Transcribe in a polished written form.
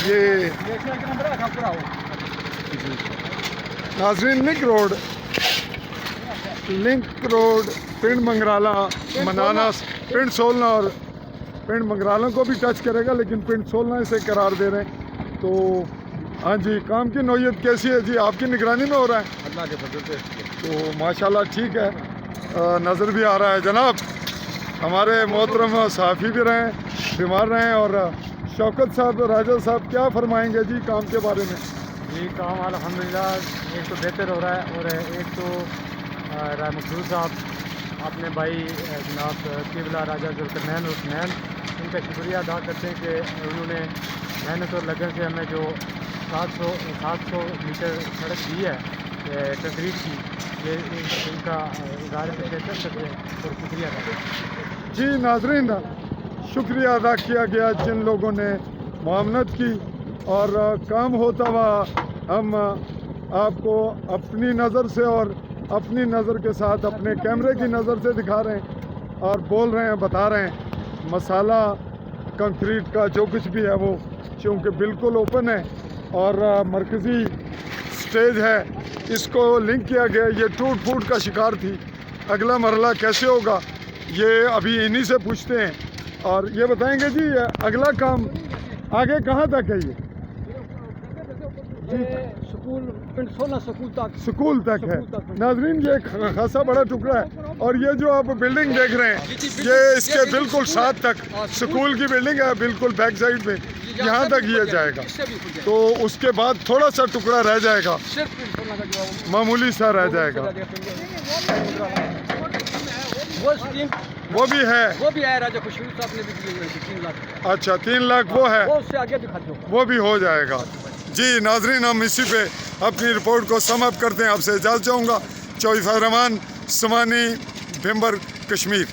ये नाजरीन link road पिंड मंगराला मनाना पिंड सोलना और पिंड मंगराला को भी टच करेगा, लेकिन पिंड सोलना इसे करार दे रहे हैं। तो हाँ जी, काम की नौयत कैसी है जी? आपकी निगरानी में हो रहा है? अल्लाह के फजल से। तो माशाल्लाह ठीक है, नज़र भी आ रहा है। जनाब, हमारे मोहतरम सहाफ़ी भी रहे, बीमार रहे, और शौकत साहब, राजा साहब क्या फरमाएंगे जी काम के बारे में? ये काम अल्हम्दुलिल्लाह एक तो बेहतर हो रहा है, और एक तो मखसूस साहब अपने भाई जनाब किबला राजा जुल्करनैन हुसैन, उनका शुक्रिया अदा करते हैं कि उन्होंने मेहनत और लगन से हमें जो 700 मीटर सड़क दी है कंक्रीट की, ये इनका इजारे से कर सकते हैं और शुक्रिया अदा करते हैं। जी नाजरीन, शुक्रिया अदा किया गया जिन लोगों ने मुआवनत की, और काम होता हुआ हम आपको अपनी नज़र से और अपनी नज़र के साथ अपने कैमरे की नज़र से दिखा रहे हैं और बोल रहे हैं, बता रहे हैं। मसाला कंक्रीट का जो कुछ भी है वो चूँकि बिल्कुल ओपन है और मरकज़ी स्टेज है, इसको लिंक किया गया। ये टूट फूट का शिकार थी। अगला मरला कैसे होगा ये अभी इन्हीं से पूछते हैं, और ये बताएंगे जी अगला काम आगे कहाँ तक है? ये स्कूल तक है। नाजरीन, ये खासा बड़ा टुकड़ा है, और ये जो आप बिल्डिंग देख रहे हैं ये इसके बिल्कुल साथ तक स्कूल की बिल्डिंग है, बिल्कुल बैक साइड में यहाँ तक ये जाएगा। तो उसके बाद थोड़ा सा टुकड़ा रह जाएगा, मामूली सा रह जाएगा। वो भी है राजा खुशबू साहब ने भी दिए 3 लाख। अच्छा, 3 लाख वो है, वो उससे आगे दिखा दो, वो भी हो जाएगा। जी नाजरीन, हम इसी पे अपनी रिपोर्ट को सम अप करते हैं। आपसे इजाज़त चाहूँगा। चौधरी रहमान, समानी, भिम्बर, कश्मीर।